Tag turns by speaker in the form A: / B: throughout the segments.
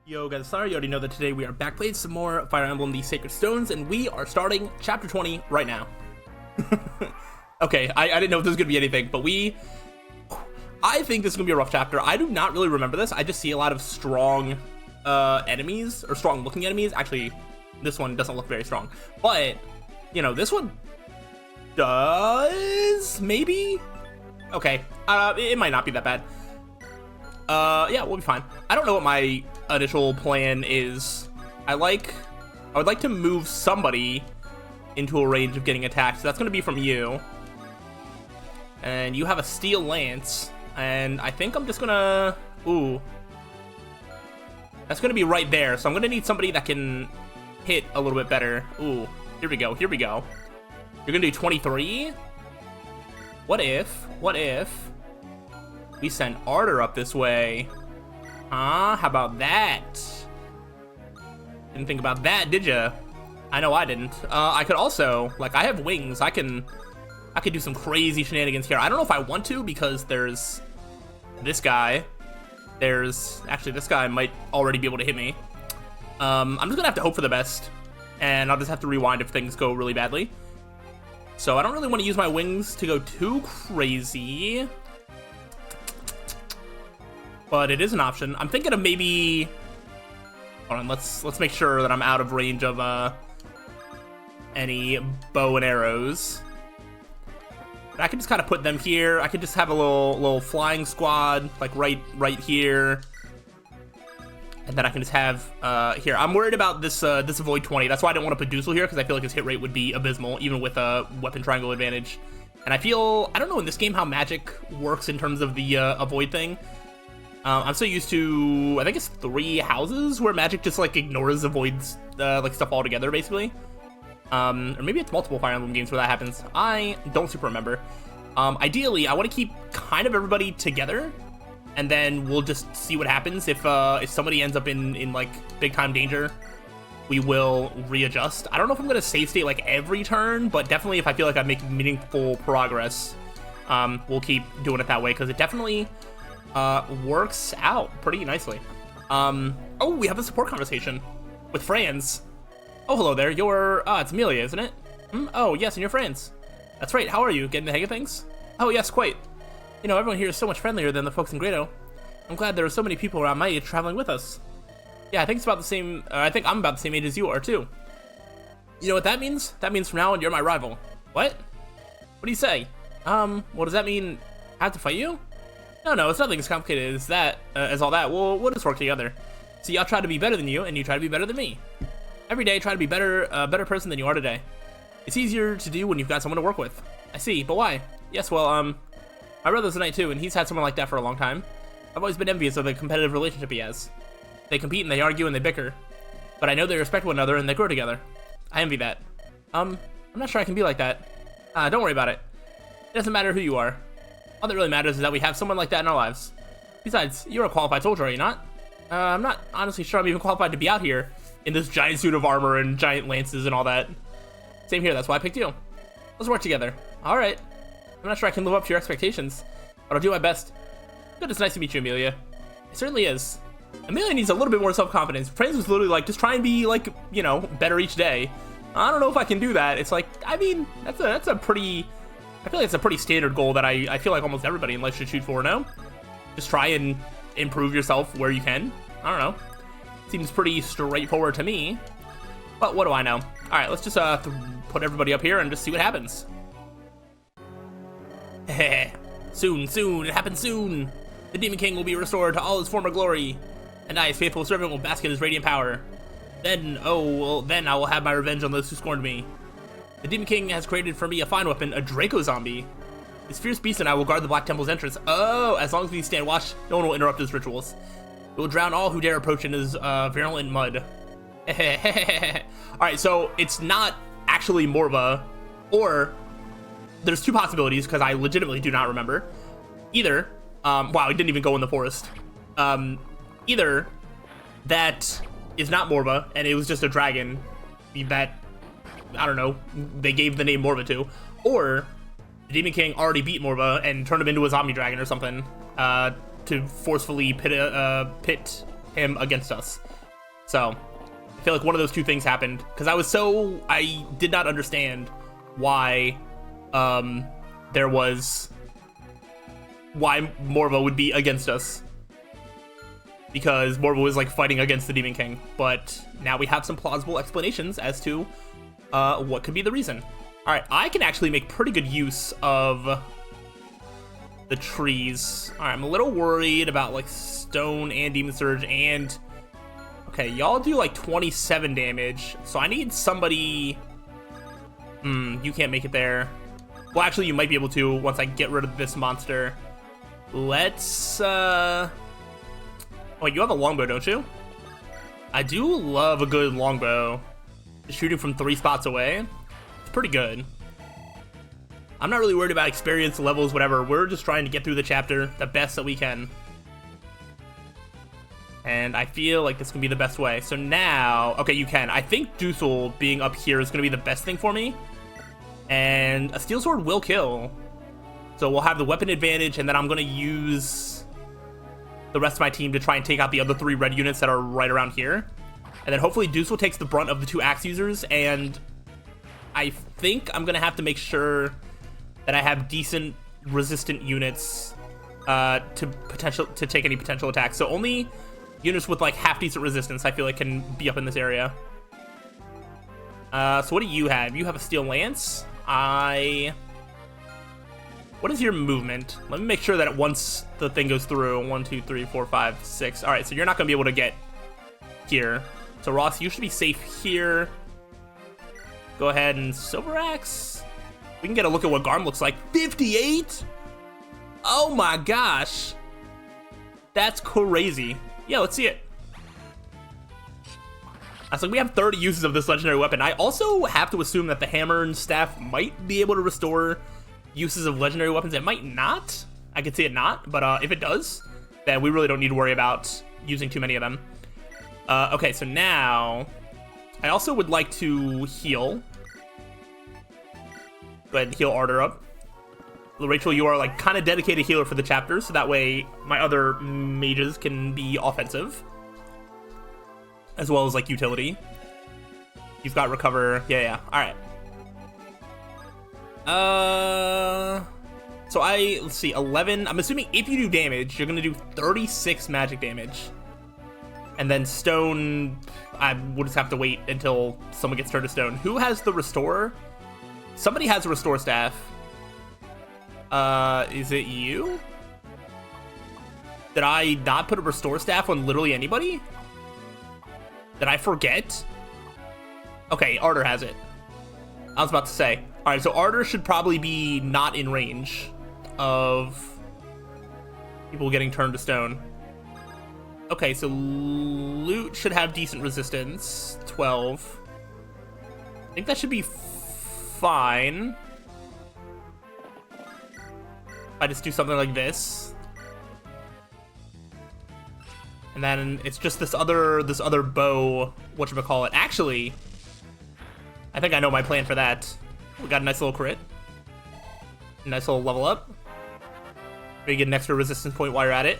A: Yo guys, sorry you already know that today we are back playing some more Fire Emblem The Sacred Stones, and we are starting Chapter 20 right now. Okay, I didn't know if this was going to be anything, but I think this is going to be a rough chapter. I do not really remember this. I just see a lot of strong enemies, or strong looking enemies. Actually, this one doesn't look very strong, but, you know, this one does, maybe? Okay, it might not be that bad. Yeah, we'll be fine. I don't know what my initial plan is. I would like to move somebody into a range of getting attacked. So that's going to be from you. And you have a steel lance. And I think I'm just going to... Ooh. That's going to be right there. So I'm going to need somebody that can hit a little bit better. Ooh. Here we go. Here we go. You're going to do 23? What if we send Ardor up this way? Huh? How about that? Didn't think about that, did ya? I know I didn't. I could also, like, I have wings. I could do some crazy shenanigans here. I don't know if I want to, because there's this guy. Actually, this guy might already be able to hit me. I'm just gonna have to hope for the best, and I'll just have to rewind if things go really badly. So I don't really want to use my wings to go too crazy, but it is an option. I'm thinking of maybe... Hold on, let's make sure that I'm out of range of any bow and arrows. But I can just kind of put them here. I could just have a little flying squad, like right here. And then I can just have here. I'm worried about this avoid 20. That's why I don't want to put Dussel here, because I feel like his hit rate would be abysmal, even with a weapon triangle advantage. And I don't know in this game how magic works in terms of the avoid thing. I'm so used to, I think it's 3 houses where magic just like ignores avoids like stuff altogether, basically. Or maybe it's multiple Fire Emblem games where that happens. I don't super remember. Ideally, I want to keep kind of everybody together, and then we'll just see what happens. If somebody ends up in like big time danger, we will readjust. I don't know if I'm gonna save state like every turn, but definitely if I feel like I'm making meaningful progress, we'll keep doing it that way, because it definitely works out pretty nicely. Oh, we have a support conversation with Franz. Oh, hello there. It's Amelia, isn't it? Oh, yes, and you're Franz. That's right. How are you? Getting the hang of things? Oh, yes, quite. You know, everyone here is so much friendlier than the folks in Grado. I'm glad there are so many people around my age traveling with us. Yeah, I think it's about the same, I think I'm about the same age as you are, too. You know what that means? That means from now on, you're my rival. What? What do you say? Well, does that mean I have to fight you? No, it's nothing as complicated as that, as all that. We'll just work together. See, I'll try to be better than you, and you try to be better than me. Every day, try to be a better person than you are today. It's easier to do when you've got someone to work with. I see, but why? Yes, well, my brother's a knight too, and he's had someone like that for a long time. I've always been envious of the competitive relationship he has. They compete and they argue and they bicker, but I know they respect one another and they grow together. I envy that. I'm not sure I can be like that. Don't worry about it. It doesn't matter who you are. All that really matters is that we have someone like that in our lives. Besides, you're a qualified soldier, are you not? I'm not honestly sure I'm even qualified to be out here in this giant suit of armor and giant lances and all that. Same here, that's why I picked you. Let's work together. Alright. I'm not sure I can live up to your expectations, but I'll do my best. Good, it's nice to meet you, Amelia. It certainly is. Amelia needs a little bit more self-confidence. Franz was literally like, just try and be like, you know, better each day. I don't know if I can do that. It's like, I mean, that's a pretty... I feel like it's a pretty standard goal that I feel like almost everybody in life should shoot for, no? Just try and improve yourself where you can. I don't know. Seems pretty straightforward to me. But what do I know? Alright, let's just put everybody up here and just see what happens. Soon, it happens soon. The Demon King will be restored to all his former glory, and I, his faithful servant, will bask in his radiant power. Then I will have my revenge on those who scorned me. The Demon King has created for me a fine weapon, a Draco zombie. This fierce beast and I will guard the Black Temple's entrance. Oh, as long as we stand watch, no one will interrupt his rituals. It will drown all who dare approach in his virulent mud. Alright, so it's not actually Morva, or there's 2 possibilities, because I legitimately do not remember. Either, wow, it didn't even go in the forest. Either that is not Morva, and it was just a dragon that, I don't know, they gave the name Morva to, or the Demon King already beat Morva and turned him into a zombie dragon or something, to forcefully pit him against us. So I feel like one of those two things happened, because I did not understand why why Morvo would be against us, because Morvo was like fighting against the Demon King. But now we have some plausible explanations as to what could be the reason. All right, I can actually make pretty good use of the trees. All right, I'm a little worried about like Stone and Demon Surge, and okay, y'all do like 27 damage, so I need somebody. You can't make it there. Well, actually, you might be able to once I get rid of this monster. Let's oh, you have a longbow, don't you? I do love a good longbow. Shooting from 3 spots away, it's pretty good. I'm not really worried about experience levels, whatever. We're just trying to get through the chapter the best that we can. And I feel like this can be the best way. So now, okay, you can. I think Dusel being up here is going to be the best thing for me. And a Steel Sword will kill. So we'll have the weapon advantage, and then I'm going to use the rest of my team to try and take out the other 3 red units that are right around here. And then hopefully Dusel takes the brunt of the 2 axe users, and I think I'm going to have to make sure that I have decent resistant units to take any potential attacks. So only units with like half decent resistance I feel like can be up in this area. So what do you have? You have a Steel Lance. What is your movement? Let me make sure that once the thing goes through, 1, 2, 3, 4, 5, 6. All right, so you're not gonna be able to get here. So Ross, you should be safe here. Go ahead and Silver Axe. We can get a look at what Garm looks like. 58? Oh my gosh. That's crazy. Yeah, let's see it. So we have 30 uses of this legendary weapon. I also have to assume that the hammer and staff might be able to restore uses of legendary weapons. It might not. I could see it not, but if it does, then we really don't need to worry about using too many of them. Okay, so now I also would like to heal. Go ahead and heal Ardor up. Rachel, you are like kind of dedicated healer for the chapter, so that way my other mages can be offensive, as well as like utility. You've got recover. Yeah. All right. So let's see, 11. I'm assuming if you do damage, you're gonna do 36 magic damage. And then stone, I will just have to wait until someone gets turned to stone. Who has the restore? Somebody has a restore staff. Is it you? Did I not put a restore staff on literally anybody? Did I forget? Okay, Ardor has it. I was about to say. Alright, so Ardor should probably be not in range of people getting turned to stone. Okay, so Loot should have decent resistance. 12. I think that should be fine. I just do something like this. And then it's just this other bow, whatchamacallit. Actually, I think I know my plan for that. We got a nice little crit. Nice little level up. Maybe get an extra resistance point while you're at it.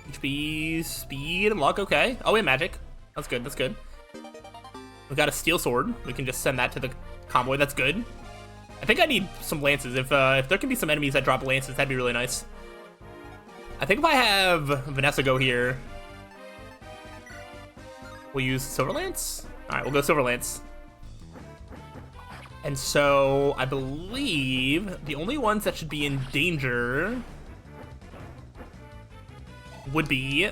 A: HP, speed, and luck, okay. Oh, and magic. That's good, that's good. We got a steel sword. We can just send that to the convoy, that's good. I think I need some lances. If there can be some enemies that drop lances, that'd be really nice. I think if I have Vanessa go here, we'll use Silver Lance? Alright, we'll go Silver Lance. And so, I believe the only ones that should be in danger would be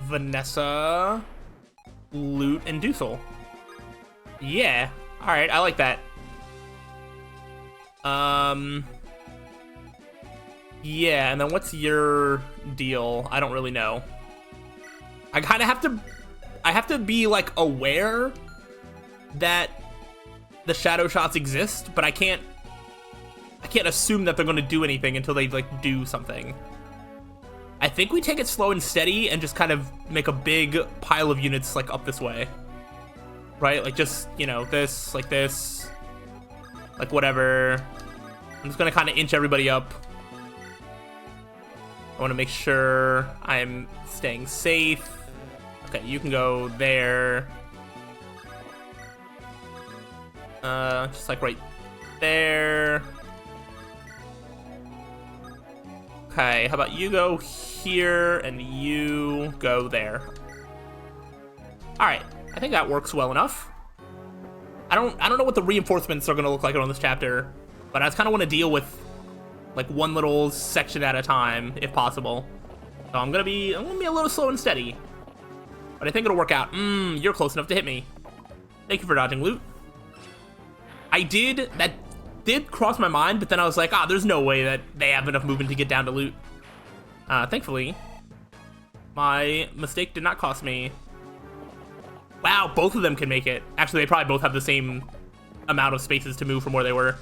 A: Vanessa, Loot, and Dusel. Yeah. Alright, I like that. Yeah, and then what's your deal? I don't really know. I kind of have to be like aware that the shadow shots exist, but I can't assume that they're going to do anything until they like do something. I think we take it slow and steady and just kind of make a big pile of units like up this way. Right? Like just, you know, this, like whatever. I'm just going to kind of inch everybody up. I want to make sure I'm staying safe. Okay, you can go there. Just like right there. Okay, how about you go here and you go there. Alright, I think that works well enough. I don't know what the reinforcements are gonna look like on this chapter, but I just kinda wanna deal with like one little section at a time, if possible. So I'm gonna be a little slow and steady. But I think it'll work out. You're close enough to hit me. Thank you for dodging loot. That did cross my mind, but then I was like, there's no way that they have enough movement to get down to loot. Thankfully, my mistake did not cost me. Wow, both of them can make it. Actually, they probably both have the same amount of spaces to move from where they were.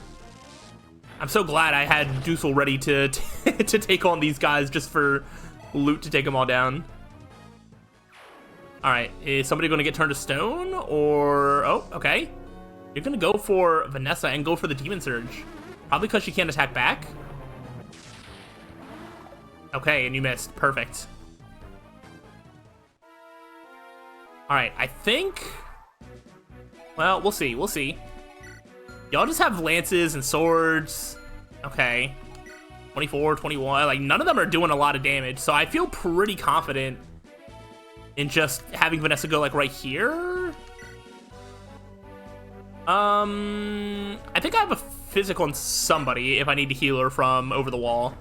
A: I'm so glad I had Dusel ready to to take on these guys just for loot to take them all down. All right, is somebody going to get turned to stone or... Oh, okay. You're going to go for Vanessa and go for the Demon Surge. Probably because she can't attack back. Okay, and you missed. Perfect. Alright, I think... Well, we'll see. We'll see. Y'all just have lances and swords. Okay. 24, 21. Like, none of them are doing a lot of damage. So I feel pretty confident in just having Vanessa go, like, right here. I think I have a physical on somebody if I need to heal her from over the wall.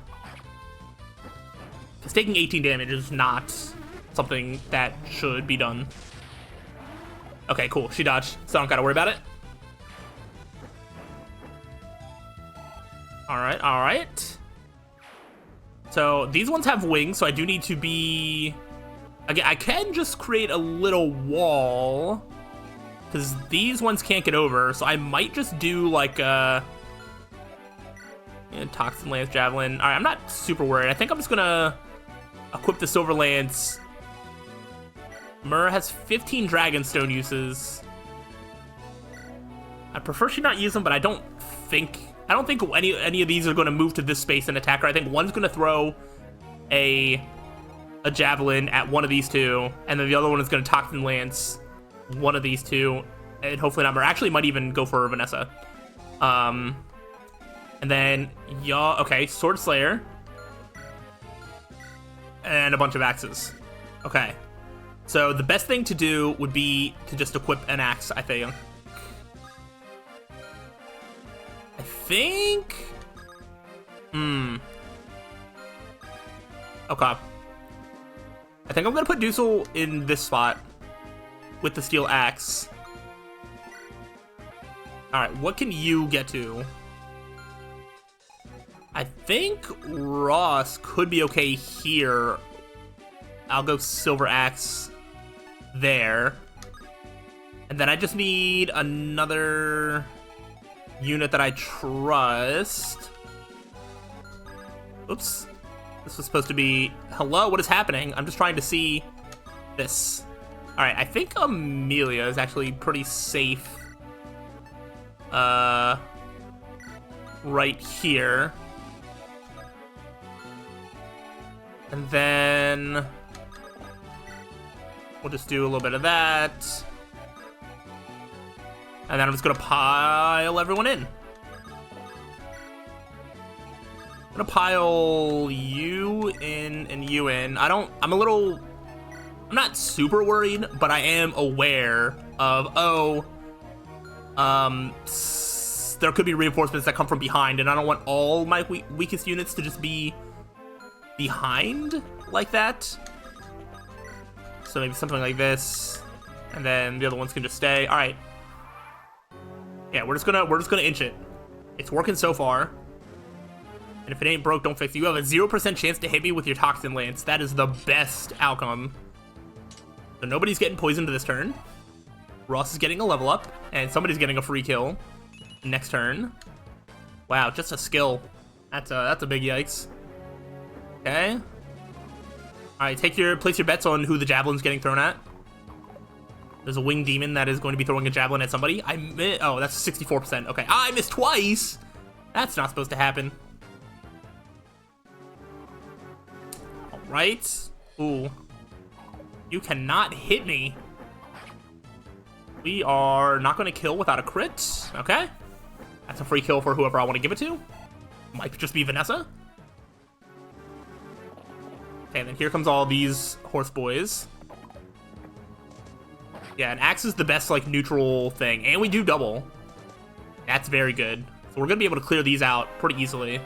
A: Because taking 18 damage is not something that should be done. Okay, cool. She dodged, so I don't gotta worry about it. Alright, alright. So, these ones have wings, so I do need to be... Again, I can just create a little wall, because these ones can't get over, so I might just do, like, Toxin Lance, Javelin. Alright, I'm not super worried. I think I'm just gonna equip the Silver Lance. Myrrh has 15 Dragonstone uses. I prefer she not use them, but I don't think any of these are going to move to this space and attack her. I think one's going to throw a javelin at one of these two, and then the other one is going to Toxin Lance one of these two, and hopefully not Myrrh. Actually, might even go for Vanessa. And then y'all, okay, Sword Slayer, and a bunch of axes. Okay, so the best thing to do would be to just equip an axe, I think. Okay. I think I'm gonna put Dusel in this spot with the steel axe. Alright, what can you get to? I think Ross could be okay here. I'll go Silver Axe there. And then I just need another unit that I trust. Oops. This was supposed to be... Hello, what is happening? I'm just trying to see this. Alright, I think Amelia is actually pretty safe. Right here. And then... We'll just do a little bit of that. And then I'm just gonna pile everyone in. I'm gonna pile you in and you in. I'm not super worried, but I am aware of, there could be reinforcements that come from behind, and I don't want all my weakest units to just be behind like that. So maybe something like this, and then the other ones can just stay. All right. Yeah, we're just gonna inch it. It's working so far. And if it ain't broke, don't fix it. You have a 0% chance to hit me with your Toxin Lance. That is the best outcome. So nobody's getting poisoned this turn. Ross is getting a level up, and somebody's getting a free kill next turn. Wow, just a skill. That's a big yikes. Okay. All right, place your bets on who the javelin's getting thrown at. There's a winged demon that is going to be throwing a javelin at somebody. Oh, that's 64%. Okay, I missed twice. That's not supposed to happen. All right. Ooh. You cannot hit me. We are not going to kill without a crit. Okay. That's a free kill for whoever I want to give it to. Might just be Vanessa. Okay, and then here comes all these horse boys. Yeah, an axe is the best, like, neutral thing. And we do double. That's very good. So we're going to be able to clear these out pretty easily.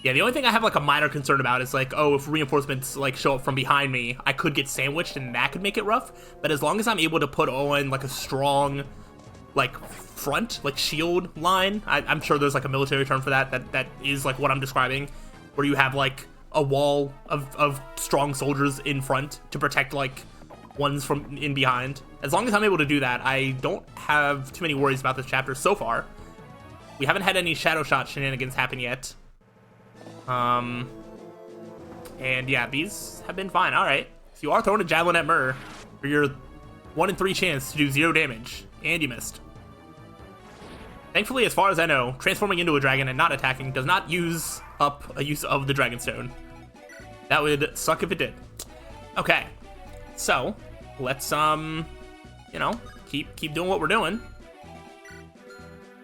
A: Yeah, the only thing I have, like, a minor concern about is, like, oh, if reinforcements, like, show up from behind me, I could get sandwiched, and that could make it rough. But as long as I'm able to put on, like, a strong, like, front, like, shield line, I'm sure there's, like, a military term for that. That is, like, what I'm describing, where you have, like, a wall of strong soldiers in front to protect, like, ones from in behind. As long as I'm able to do that, I don't have too many worries about this chapter so far. We haven't had any shadow shot shenanigans happen yet. And yeah, these have been fine. Alright. So you are throwing a javelin at Myrrh for your 1 in 3 chance to do 0 damage. And you missed. Thankfully, as far as I know, transforming into a dragon and not attacking does not use up a use of the Dragonstone. That would suck if it did. Okay. So, let's, you know, keep doing what we're doing.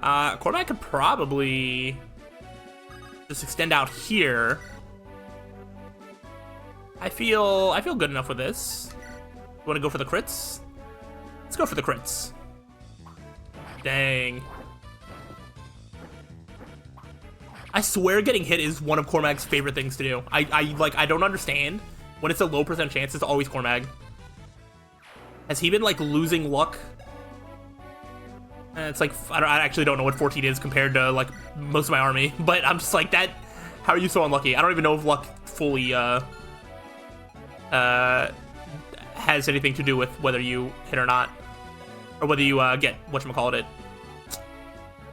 A: Cormac could probably just extend out here. I feel good enough with this. You want to go for the crits? Let's go for the crits. Dang. I swear getting hit is one of Cormac's favorite things to do. I don't understand. When it's a low percent chance, it's always Cormac. Has he been, like, losing luck? It's like, I actually don't know what 14 is compared to, like, most of my army. But I'm just like, that, how are you so unlucky? I don't even know if luck fully, has anything to do with whether you hit or not. Or whether you, get, whatchamacallit.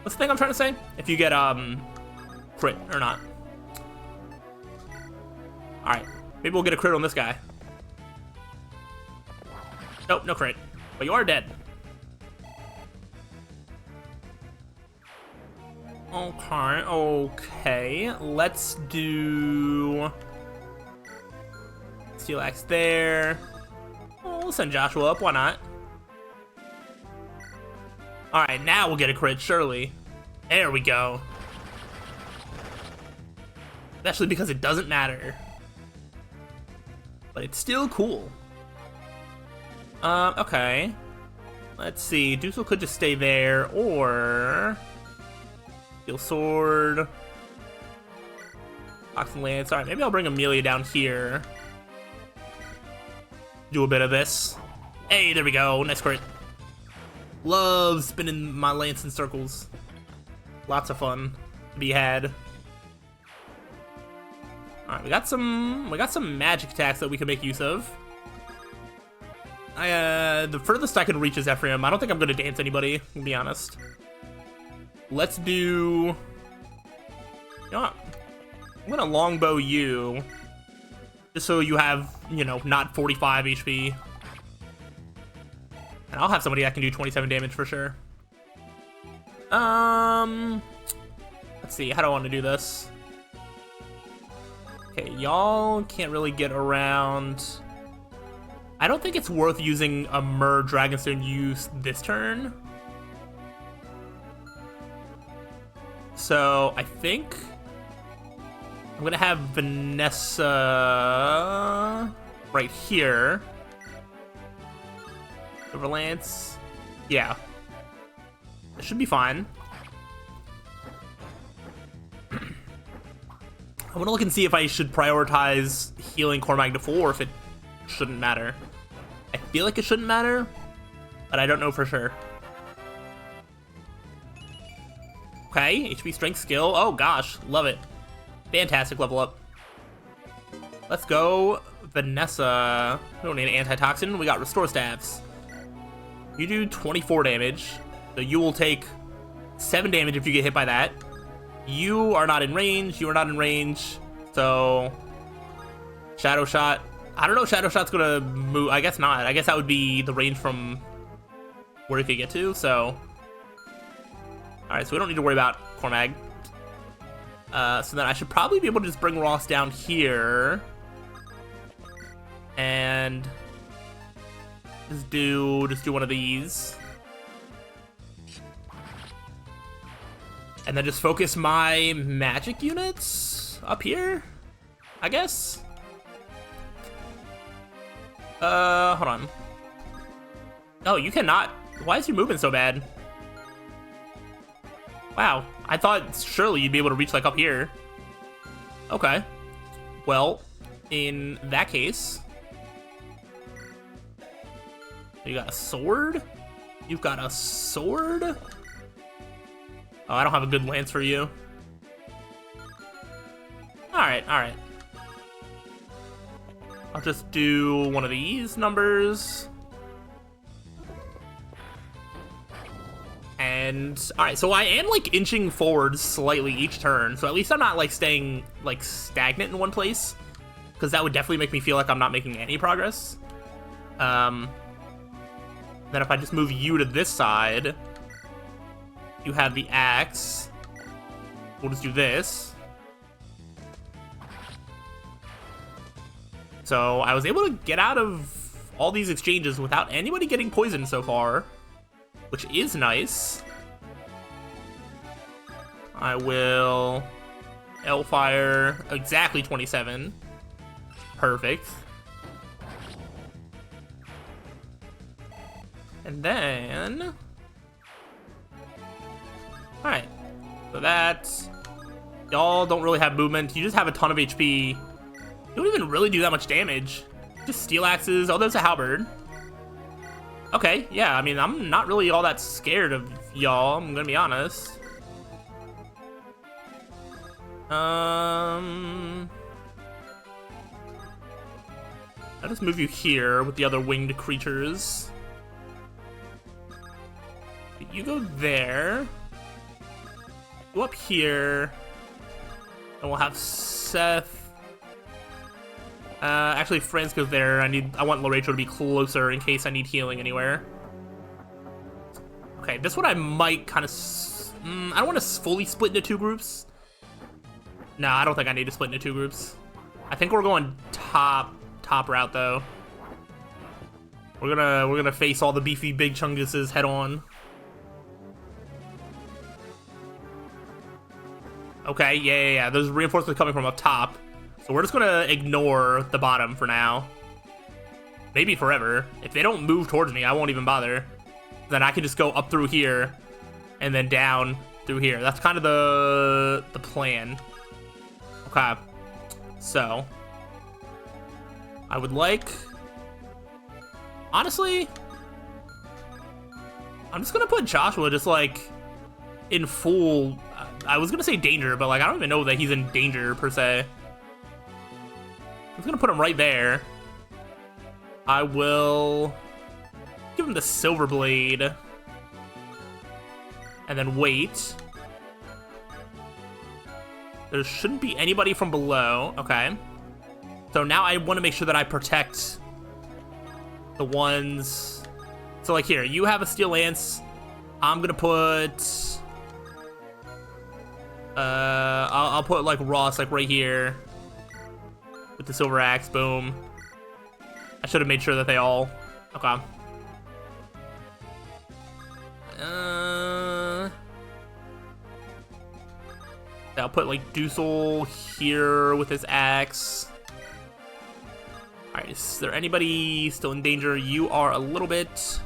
A: What's the thing I'm trying to say? If you get, crit or not. Alright. Maybe we'll get a crit on this guy. Nope, no crit. But you are dead. Okay. Let's do Steel Axe there. Oh, we'll send Joshua up, why not? Alright, now we'll get a crit, surely. There we go. Especially because it doesn't matter. But it's still cool. Okay. Let's see. Dusel could just stay there, or Steel Sword. Fox and Lance. Alright, maybe I'll bring Amelia down here. Do a bit of this. Hey, there we go. Nice crit. Love spinning my lance in circles. Lots of fun to be had. Alright, we got some magic attacks that we can make use of. The furthest I can reach is Ephraim. I don't think I'm gonna dance anybody, to be honest. Let's do, you know what? I'm gonna longbow you, just so you have, you know, not 45 HP. And I'll have somebody that can do 27 damage for sure. Let's see, how do I want to do this? Okay, y'all can't really get around. I don't think it's worth using a Myrrh Dragonstone use this turn. So I think I'm gonna have Vanessa right here. Overlance. Yeah. It should be fine. I want to look and see if I should prioritize healing Cormac to full or if it shouldn't matter. I feel like it shouldn't matter, but I don't know for sure. Okay, HP, Strength, Skill. Oh gosh, love it. Fantastic level up. Let's go, Vanessa. We don't need an antitoxin. We got Restore Staves. You do 24 damage, so you will take 7 damage if you get hit by that. You are not in range. You are not in range. So, Shadow Shot. I don't know if Shadow Shot's gonna move. I guess not. I guess that would be the range from where it could get to. So, alright, so we don't need to worry about Cormac. So then I should probably be able to just bring Ross down here. And just do one of these. And then just focus my magic units up here, I guess. Hold on. Oh, you cannot. Why is your movement so bad? Wow, I thought surely you'd be able to reach like up here. Okay. Well, in that case, you got a sword? You've got a sword? Oh, I don't have a good lance for you. Alright, alright. I'll just do one of these numbers. And, alright, so I am, like, inching forward slightly each turn, so at least I'm not, like, staying, like, stagnant in one place, because that would definitely make me feel like I'm not making any progress. Then if I just move you to this side, you have the axe. We'll just do this. So I was able to get out of all these exchanges without anybody getting poisoned so far, which is nice. I will Hellfire, exactly 27. Perfect. And then, alright, so that, y'all don't really have movement, you just have a ton of HP. You don't even really do that much damage. Just steel axes. Oh, there's a halberd. Okay, yeah, I mean, I'm not really all that scared of y'all, I'm gonna be honest. I'll just move you here with the other winged creatures. You go there. Go up here. And we'll have Seth. Actually, Franz goes there. I want Rachel to be closer in case I need healing anywhere. Okay, this one I might kind of... I don't want to fully split into two groups. No, I don't think I need to split into two groups. I think we're going top route though. We're gonna face all the beefy big chunguses head on. Okay, yeah. There's reinforcements coming from up top. So we're just gonna ignore the bottom for now. Maybe forever. If they don't move towards me, I won't even bother. Then I can just go up through here and then down through here. That's kind of the plan. Okay. So I would like, honestly, I'm just gonna put Joshua just like in full, I was gonna say danger, but like I don't even know that he's in danger per se. I'm just gonna put him right there. I will give him the silver blade and then wait. There shouldn't be anybody from below. Okay. So now I want to make sure that I protect the ones. So like here, you have a steel lance. I'm gonna put I'll put like Ross like right here with the silver axe. Boom. I should have made sure that they all, okay. I'll put like Dusel here with his axe. Alright, is there anybody still in danger? You are a little bit. So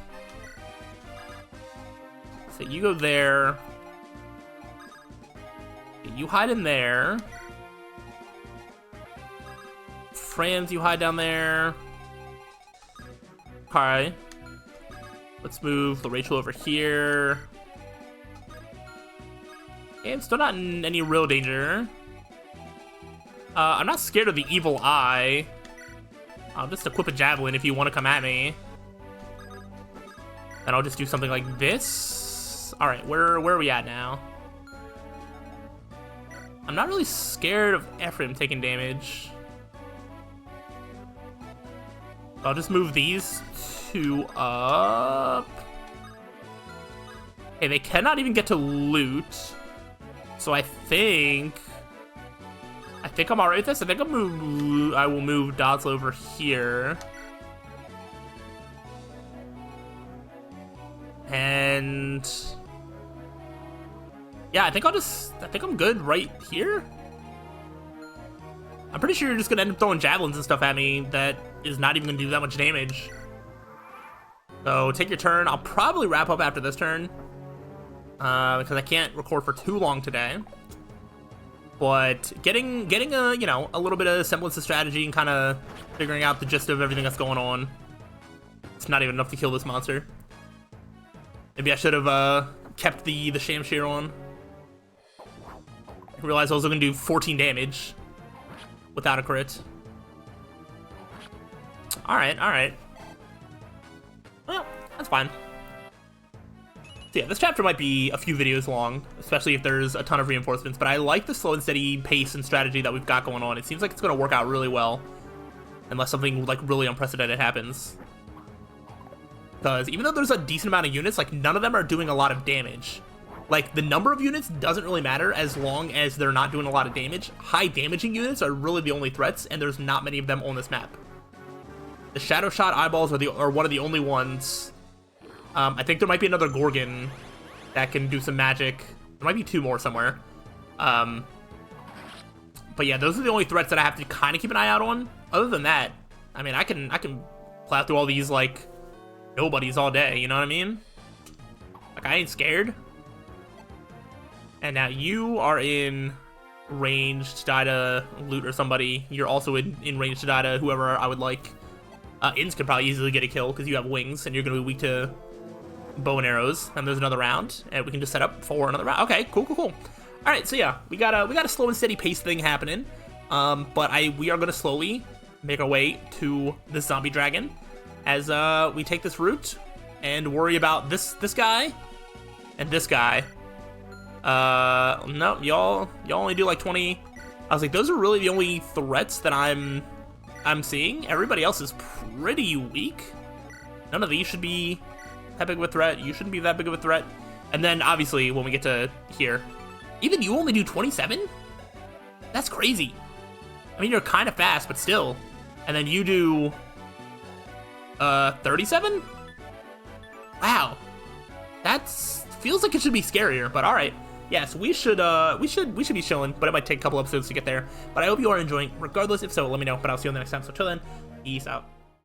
A: you go there. You hide in there. Franz, you hide down there. Okay. Let's move Rachel over here. Okay, I'm still not in any real danger. I'm not scared of the evil eye. I'll just equip a javelin if you want to come at me. And I'll just do something like this. Alright, where are we at now? I'm not really scared of Ephraim taking damage. I'll just move these two up. Okay, they cannot even get to loot. So I think I think I'm alright with this. I think I will move Dots over here. And yeah, I think I'm good right here. I'm pretty sure you're just gonna end up throwing javelins and stuff at me that is not even gonna do that much damage. So take your turn. I'll probably wrap up after this turn because I can't record for too long today. But getting a a little bit of semblance of strategy and kind of figuring out the gist of everything that's going on. It's not even enough to kill this monster. Maybe I should have kept the Shamshir on. I realized I was gonna do 14 damage without a crit. All right. Well, that's fine. So yeah, this chapter might be a few videos long, especially if there's a ton of reinforcements, but I like the slow and steady pace and strategy that we've got going on. It seems like it's going to work out really well, unless something like really unprecedented happens. Because even though there's a decent amount of units, like none of them are doing a lot of damage. Like the number of units doesn't really matter as long as they're not doing a lot of damage. High damaging units are really the only threats, and there's not many of them on this map. The Shadow Shot eyeballs are one of the only ones. I think there might be another Gorgon that can do some magic. There might be two more somewhere. But yeah, those are the only threats that I have to kind of keep an eye out on. Other than that, I mean, I can plow through all these like nobodies all day. You know what I mean? Like I ain't scared. And now you are in range to die to Loot or somebody. You're also in range to die to whoever I would like. Inns can probably easily get a kill because you have wings and you're going to be weak to bow and arrows. And there's another round, and we can just set up for another round. Okay, cool. All right, so yeah, we got a slow and steady pace thing happening. But we are going to slowly make our way to the zombie dragon as we take this route and worry about this guy and this guy. No, y'all only do like 20. I was like, those are really the only threats that I'm seeing. Everybody else is pretty weak. None of these should be that big of a threat. You shouldn't be that big of a threat. And then obviously when we get to here, even you only do 27? That's crazy. I mean, you're kind of fast, but still. And then you do 37? Wow. That's feels like it should be scarier, but all right. Yes, we should be chilling, but it might take a couple episodes to get there. But I hope you are enjoying. Regardless, if so, let me know. But I'll see you on the next time. So till then, peace out.